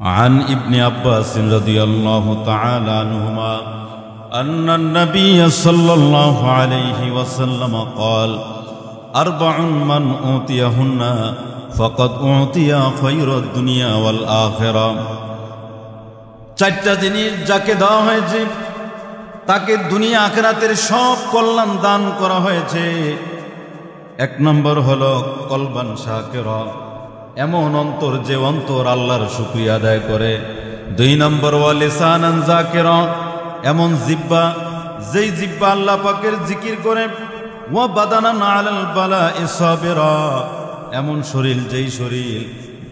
عن ابن عباس رضي الله تعالى عنهما أن النبي صلى الله عليه وسلم قال أربع من أوتيهن فقد أعطي خير الدنيا والآخرة চারটা জিনিস যাকে দেওয়া হয়েছে তাকে দুনিয়া আখিরাতের সব কল্যাণ দান করা হয়েছে। এক নম্বর হলো কলবান শাকিরা, এমন অন্তর যে অন্তর আল্লাহর শুকরিয়া আদায় করে। দুই নম্বর ওয়া লিসানান যাকিরা, এমন জিহ্বা যেই জিহ্বা আল্লাহ পাকের জিকির করে। ওয়া বাদানান আলাল বালা'i সাবিরা, এমন শরীর যেই শরীর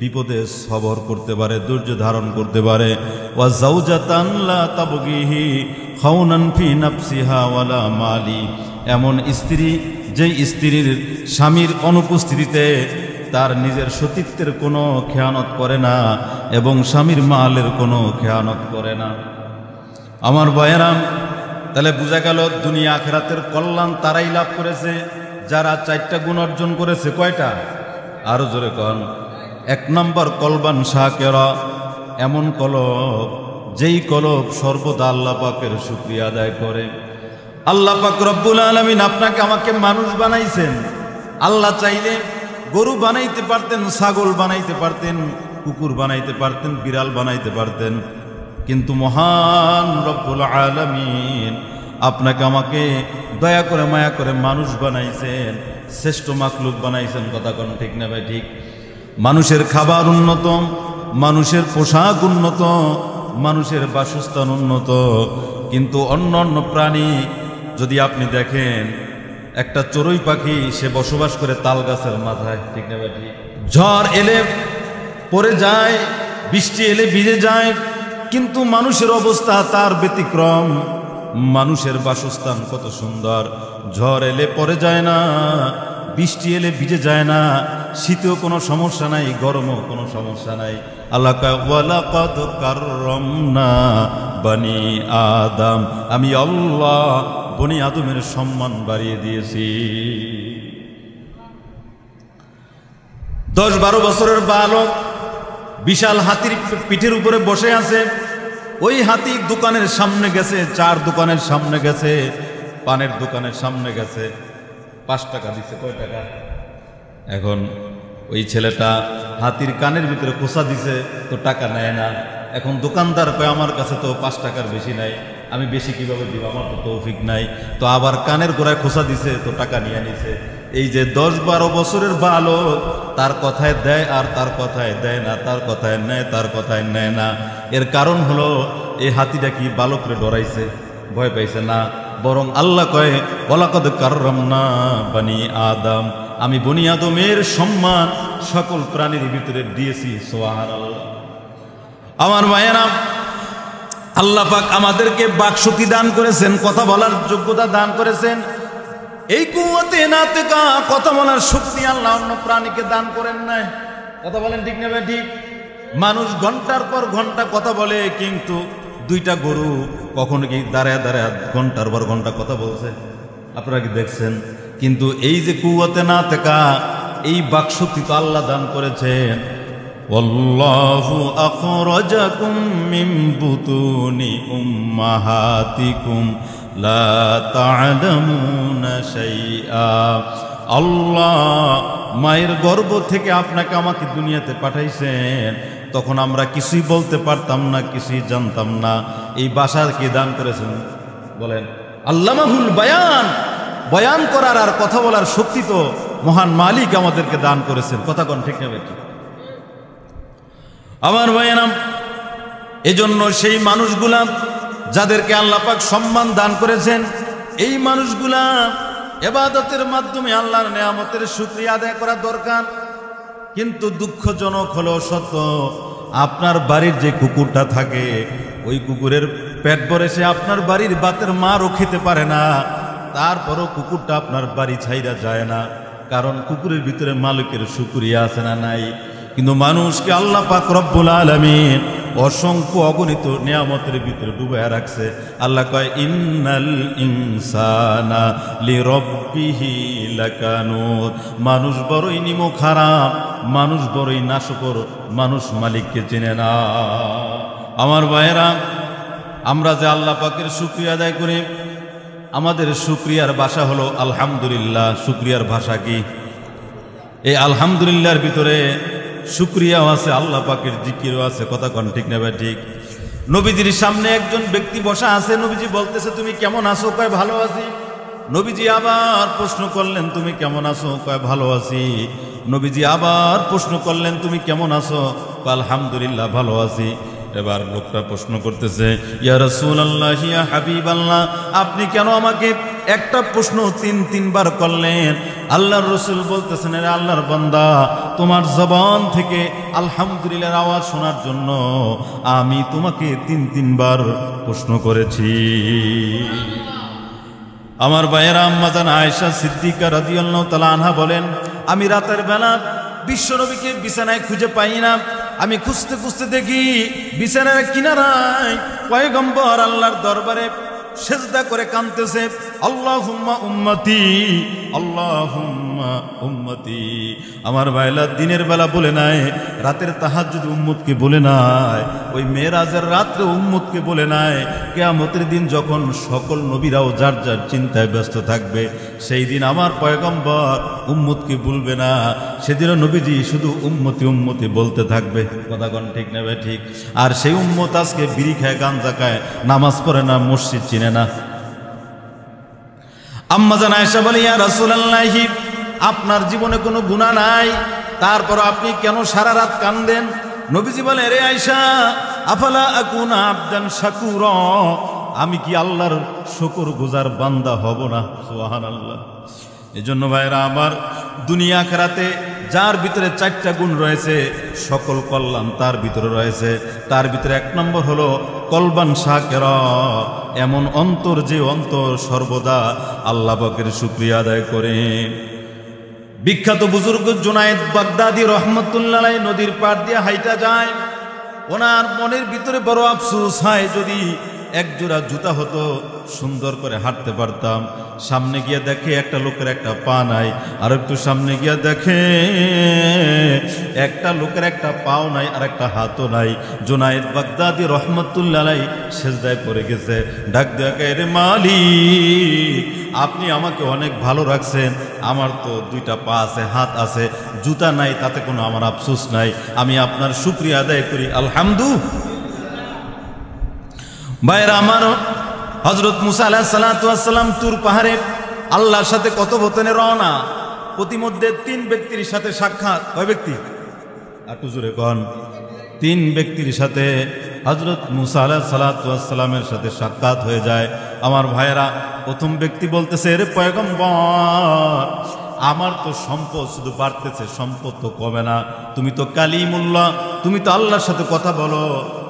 বিপদে সবর করতে পারে, ধৈর্য ধারণ করতে পারে। ওয়া যাওজাতান লা তাবগিহি খাউনান ফি নাফসিহা ওয়ালা মালি, এমন স্ত্রী যেই স্ত্রীর স্বামীর অনুপস্থিতিতে তার নিজের সতীত্বের কোনো খেয়ানত করে না এবং স্বামীর মালের কোনো খেয়ানত করে না। আমার ভাইয়েরাম, তাহলে বোঝা গেল দুনিয়া আখিরাতের কল্যাণ তারাই লাভ করেছে যারা চারটা গুণ অর্জন করেছে। কয়টা? আরো জোরে কন। এক নম্বর কলবান শাকিরা, এমন কলব যেই কলব সর্বদা আল্লাহ পাকের শুকরিয়া আদায় করে। আল্লাহ পাক রব্বুল আলামিন আপনাকে আমাকে মানুষ বানাইছেন। আল্লাহ চাইলে গরু বানাইতে পারতেন, ছাগল বানাইতে পারতেন, কুকুর বানাইতে পারতেন, বিড়াল বানাইতে পারতেন, কিন্তু মহান রব্বুল আলামিন আপনাকে আমাকে দয়া করে মায়া করে মানুষ বানাইছেন, শ্রেষ্ঠ মাখলুক বানাইছেন। কথা কোন ঠিক না ভাই? ঠিক। মানুষের খাবার উন্নত, মানুষের পোশাক উন্নত, মানুষের বাসস্থান উন্নত, কিন্তু অন্য অন্য প্রাণী যদি আপনি দেখেন, একটা চড়ুই পাখি সে বসবাস করে তাল গাছের মাথায়, ঠিক না ভাই? ঠিক। ঝড় এলে পড়ে যায়, বৃষ্টি এলে ভিজে যায়, কিন্তু মানুষের অবস্থা তার ব্যতিক্রম। মানুষের বাসস্থান কত সুন্দর, ঝড় এলে পড়ে যায় না, বৃষ্টি এলে ভিজে যায় না, শীতেও কোনো সমস্যা নাই, গরমও কোনো সমস্যা নাই। আল্লাহ কয় ওয়ালাকাদ কাররামনা বনি আদম, আমি আল্লাহ বনি আদমের সম্মান বাড়িয়ে দিয়েছি। 10-12 বছরের বালক বিশাল হাতির পিঠের উপরে বসে আছে। ওই হাতি দোকানের সামনে গেছে, 4 দোকানের সামনে গেছে, পানের দোকানের সামনে গেছে, 5 টাকা দিছে। কয় টাকা? এখন ওই ছেলেটা হাতির কানের ভিতরে খোসা দিছে, তো টাকা নেয় না। এখন দোকানদার কয় আমার কাছে তো 5 টাকার বেশি নাই, আমি বেশি কিভাবে দিব, আমার তো তৌফিক নাই। তো আবার কানের গোড়ায় খোসা দিছে, তো টাকা নিয়ে নিছে। এই যে 10-12 বছরের বালক, তার কথায় দেয় আর তার কথায় দেয় না, তার কথায় নেয়, তার কথায় নেয় না। এর কারণ হলো এই হাতিটা কি বালকরে ডরাইছে? ভয় পাইছে না, বরং আল্লাহ কয় ওয়ালাকাদ কাররামনা বনি আদম, আমি বনি আদমের সম্মান সকল প্রাণীর ভিতরে দিয়েছি। সুবহানাল্লাহ। আমার ভাইয়েরা, আল্লাহ পাক আমাদেরকে বাকশক্তি দান করেছেন, কথা বলার যোগ্যতা দান করেছেন। এই কুওয়াতে নাতিকা, কথা বলার শক্তি আল্লাহ অন্য প্রাণীকে দান করেন নাই। কথা বলেন ঠিক না ভাই? ঠিক। মানুষ ঘন্টার পর ঘন্টা কথা বলে, কিন্তু 2টা গরু কখনো কি দাঁড়ায় দাঁড়ায় ঘন্টার পর ঘন্টা কথা বলছে? আপনারা কি দেখছেন? কিন্তু এই যে কুওয়াতে নাতিকা, এই বাকশক্তি তো আল্লাহ দান করেছেন। ওয়াল্লাহু আখরাজাকুম মিন বুতুনি উম্মাহাতিকুম লা তা'লামুনা শাইআ, আল্লাহ মায়ের গর্ভ থেকে আপনাকে আমাকে দুনিয়াতে পাঠাইছেন, তখন আমরা কিছুই বলতে পারতাম না, কিছুই জানতাম না। এই ভাষা কে দান করেছেন? বলেন। আল্লামাহুল বায়ান, বয়ান করার আর কথা বলার শক্তি তো মহান মালিক আমাদেরকে দান করেছেন। কথা কোন ঠিক না ভাই? আমার ভাইয়েরা, এজন্য সেই মানুষগুলা যাদেরকে আল্লাহ পাক সম্মান দান করেছেন, এই মানুষগুলা ইবাদতের মাধ্যমে আল্লাহর নেয়ামতের শুকরিয়া আদায় করা দরকার। কিন্তু দুঃখজনক হলো সত্য, আপনার বাড়ির যে কুকুরটা থাকে, ওই কুকুরের পেট ভরে সে আপনার বাড়ির ভাতের মারও খেতে পারে না, তারপরও কুকুরটা আপনার বাড়ি ছাইরা যায় না, কারণ কুকুরের ভিতরে মালিকের শুকরিয়া আছে না নাই? কিন্তু মানুষকে আল্লাহ পাক রব্বুল আলামিন অসংখ্য অগণিত নিয়ামতের ভিতরে ডুবাইয়া রাখছে। আল্লাহ কয় ইন্নাল ইনসানা লিরাব্বিহি লাকানুত, মানুষ বড়ই নিমক হারাম, মানুষ বড়ই নাশকর, মানুষ মালিককে চেনে না। আমার ভাইয়েরা, আমরা যে আল্লাহ পাকের শুকরিয়া আদায় করি, আমাদের শুকরিয়ার ভাষা হলো আলহামদুলিল্লাহ। শুকরিয়ার ভাষা কি? এই আলহামদুলিল্লাহর ভিতরে শুকরিয়াও আছে, আল্লাহ পাকের জিকিরও আছে। কথা কোন ঠিক না ভাই? ঠিক। নবীজির সামনে একজন ব্যক্তি বসা আছে, নবীজি বলতেছে তুমি কেমন আছো? কয় ভালো আছি। নবীজি আবার প্রশ্ন করলেন তুমি কেমন আছো? কয় ভালো আছি। নবীজি আবার প্রশ্ন করলেন তুমি কেমন আছো? কয় আলহামদুলিল্লাহ ভালো আছি। এবার লোকটা প্রশ্ন করতেছে ইয়া রাসূলুল্লাহ, ইয়া হাবিবাল্লাহ, আপনি কেন আমাকে একটা প্রশ্ন তিনবার করলেন? আল্লাহর রাসূল বলতেছেন আরে আল্লাহর বান্দা, তোমার জবান থেকে আলহামদুলিল্লাহর আওয়াজ শোনার জন্য আমি তোমাকে তিনবার প্রশ্ন করেছি। আমার ভাইয়েরা, আম্মা জান আয়েশা সিদ্দিকা রাদিয়াল্লাহু তাআলা আনহা বলেন, আমি রাতের বেলা বিশ্বনবীকে বিছানায় খুঁজে পাই না। আমি খুঁজতে খুঁজতে দেখি বিছানার কিনারায় পয়গম্বর আল্লাহর দরবারে সেজদা করে কাঁদতেছে, আল্লাহুম্মা উম্মতি, আল্লাহুম্মা উম্মতি। আমার ভাইলা দিনের বেলা বলে নাই, রাতের তাহাজ্জুদ উম্মতকে বলে নাই, ওই মেরাজের রাত্রে উম্মতকে বলে নাই। কিয়ামতের দিন যখন সকল নবীরাও যার যার চিন্তায় ব্যস্ত থাকবে, সেই দিন আমার পয়গম্বর উম্মতকে বলবে না, সেদিনও নবীজি শুধু উম্মতি উম্মতি বলতে থাকবে। কথা কোন ঠিক না ভাই? ঠিক। আর সেই উম্মত আজকে বিড়ি খায়, গাঞ্জা খায়, নামাজ পড়ে না, মসজিদ চিনে না। আম্মা জান আয়েশা বলে ইয়া রাসূলুল্লাহ, আপনার জীবনে কোনো গুনাহ নাই, তারপর আপনি কেন সারা রাত কাঁদেন? নবীজি বলে রে আয়েশা, আফালা আকুনা আবদান শাকুরা, আমি কি আল্লাহর শুকরগুজার বান্দা হব না? সুবহানাল্লাহ। এজন্য ভাইরা আমার, দুনিয়া আখিরাতে যার ভিতরে 4টা গুণ রয়েছে, সকল কল্যাণ তার ভিতরে রয়েছে। তার ভিতরে 1 নম্বর হলো কলবান শাকিরা, এমন অন্তর যে অন্তর সর্বদা আল্লাহ পাকের শুকরিয়া আদায় করে। বিখ্যাত বুজুর্গ জুনায়েদ বাগদাদি রহমতুল্লাহ আলাইহি নদীর পাড় দিয়ে হাইটা যায়। ওনার মনের ভিতরে বড় আফসোস হয়, যদি এক জোড়া জুতা হতো সুন্দর করে হাঁটতে পারতাম। সামনে গিয়ে দেখে একটা লোকের একটা পা নাই, আর একটু সামনে গিয়ে দেখে একটা লোকের একটা পাও নাই, আর একটা হাতও নাই। জুনায়েদ বাগদাদি রহমতুল্লাহ আলাইহি সেজদায় পড়ে গেছে, ডাক দেখে রে মালিক, আপনি আমাকে অনেক ভালো রাখছেন, আমার তো 2টা পা আছে, হাত আছে, জুতা নাই, তাতে কোনো আমার আফসোস নাই, আমি আপনার শুকরিয়া আদায় করি, আলহামদুলিল্লাহ। ভাইরা আমার, হযরত মুসা আলাইহিস সালাতু ওয়াস সালাম তুর পাহাড়ে আল্লাহর সাথে কথোপকথনে রওনা। প্রতিমধ্যে 3 ব্যক্তির সাথে সাক্ষাৎ। কয় ব্যক্তি? একটু জোরে কোন। 3 ব্যক্তির সাথে হযরত মুসা আলাইহিস সালাতু ওয়াস সালামের সাথে সাক্ষাৎ হয়ে যায়। আমার ভাইরা, প্রথম ব্যক্তি বলতেছে রে পয়গম্বর, আমার তো সম্পদ শুধু বাড়তেছে, সম্পদ তো কমে না। তুমি তো কালিমুল্লাহ, তুমি তো আল্লাহর সাথে কথা বলো,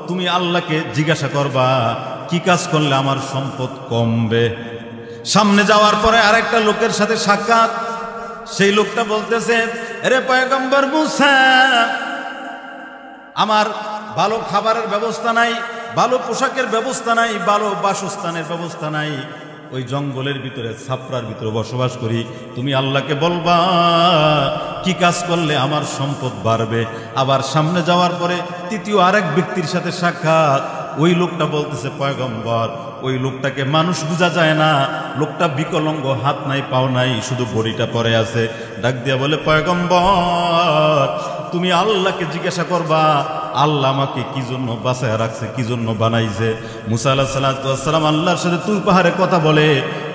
তুমি আল্লাহকে জিজ্ঞাসা করবা কি কাজ করলে আমার সম্পদ কমবে। সামনে যাওয়ার পরে আরেকটা লোকের সাথে সাক্ষাৎ। সেই লোকটা বলতেছে আরে পয়গম্বর মুসা, আমার ভালো খাবারের ব্যবস্থা নাই, ভালো পোশাকের ব্যবস্থা নাই, ভালো বাসস্থানের ব্যবস্থা নাই, ওই জঙ্গলের ভিতরে ছাপড়ার ভিতরে বসবাস করি। তুমি আল্লাহকে বলবা কি কাজ করলে আমার সম্পদ বাড়বে। আবার সামনে যাওয়ার পরে তৃতীয় আরেক ব্যক্তির সাথে সাক্ষাৎ। ওই লোকটা বলতেছে পয়গম্বর, ওই লোকটাকে মানুষ বোঝা যায় না, লোকটা বিকলাঙ্গ, হাত নাই, পাও নাই, শুধু বড়িটা পরে আছে। ডাক দিয়া বলে পয়গম্বর, তুমি আল্লাহকে জিজ্ঞাসা করবা আল্লাহ আমাকে কি জন্য বাঁচায় রাখছে, কি জন্য বানাইছে। মুসা আলাইহিস সালাতু ওয়াস সালাম আল্লাহর সাথে তুর পাহাড়ে কথা বলে।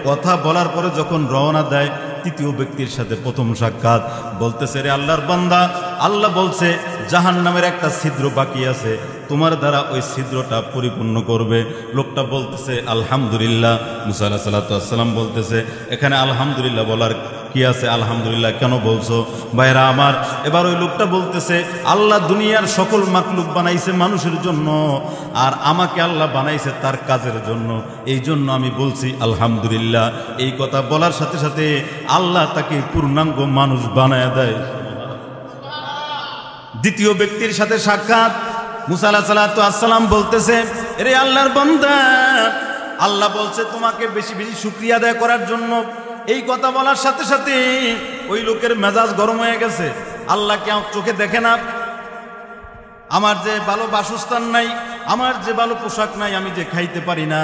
কথা বলার পরে যখন রওনা দেয়, তৃতীয় ব্যক্তির সাথে প্রথম সাক্ষাৎ। বলতেছে রে আল্লাহর বান্দা, আল্লাহ বলছে জাহান্নামের একটা ছিদ্র বাকি আছে, তোমার দ্বারা ওই ছিদ্রটা পরিপূর্ণ করবে। লোকটা বলতেছে আলহামদুলিল্লাহ। মুসা আলাইহিস সালাতু ওয়াস সালাম বলতেছে এখানে আলহামদুলিল্লাহ বলার কি আছে? আলহামদুলিল্লাহ কেন বলছো? ভাইরা আমার, এবার ওই লোকটা বলতেছে আল্লাহ দুনিয়ার সকল মাখলুক বানাইছে মানুষের জন্য, আর আমাকে আল্লাহ বানাইছে তার কাজের জন্য, এই জন্য আমি বলছি আলহামদুলিল্লাহ। এই কথা বলার সাথে সাথে আল্লাহ তাকে পূর্ণাঙ্গ মানুষ বানায় দেয়। দ্বিতীয় ব্যক্তির সাথে সাক্ষাৎ। মুসা আলাইহিস সালাতু আসসালাম বলতেছে, রে আল্লাহর বান্দা, আল্লাহ বলছে তোমাকে বেশি বেশি শুকরিয়া আদায় করার জন্য। এই কথা বলার সাথে সাথে ওই লোকের মেজাজ গরম হয়ে গেছে। আল্লাহ কে চোখে দেখে না? আমার যে ভালো বাসস্থান নাই, আমার যে ভালো পোশাক নাই, আমি যে খাইতে পারি না,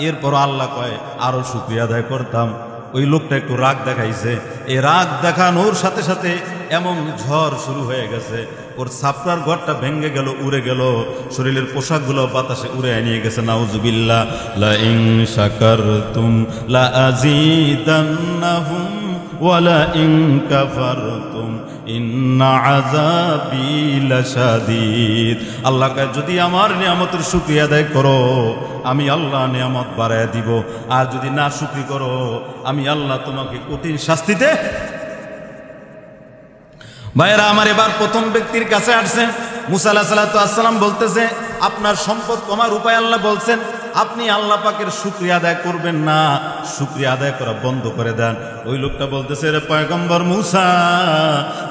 এরপর আল্লাহ কয় আরো শুকরিয়া আদায় করতাম। ওই লোকটা একটু রাগ দেখাইছে। এই রাগ দেখানোর সাথে সাথে এমন ঝড় শুরু হয়ে গেছে, ওর ছাপড়ার ঘরটা ভেঙে গেল, উড়ে গেল, শরীরের পোশাকগুলো বাতাসে উড়ে নিয়ে গেছে। নাউজুবিল্লাহ। লা ইন শাকারতুম লা আযীদান্নাহুম ওয়া লা ইন কাফারতুম ইন্না আযাবি লাশাদীদ। আল্লাহ কয় যদি আমার নিয়ামতের শুকরিয়া আদায় করো, আমি আল্লাহ নিয়ামত বাড়ায় দিব, আর যদি না শুকরি করো, আমি আল্লাহ তোমাকে কঠিন শাস্তিতে। ভাইয়েরা আমার, এবার প্রথম ব্যক্তির কাছে আসছে। মুসা আলাইহিস সালাতু আসসালাম বলতেছে, আপনার সম্পদ কমার উপায় আল্লাহ বলছেন, আপনি আল্লাহ পাকের শুকরিয়া আদায় করবেন না, শুকরিয়া আদায় করা বন্ধ করে দেন। ওই লোকটা বলতেছে, রে পয়গম্বর মুসা,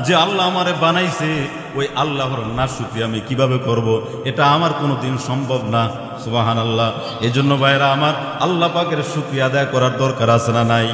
যে আল্লাহ আমারে বানাইছে, ওই আল্লাহর না শুকরিয়া আমি কিভাবে করব? এটা আমার কোনোদিন সম্ভব না। সুবহানাল্লাহ। এজন্য ভাইয়েরা আমার, আল্লাহ পাকের শুকরিয়া আদায় করার দরকার আছে না নাই?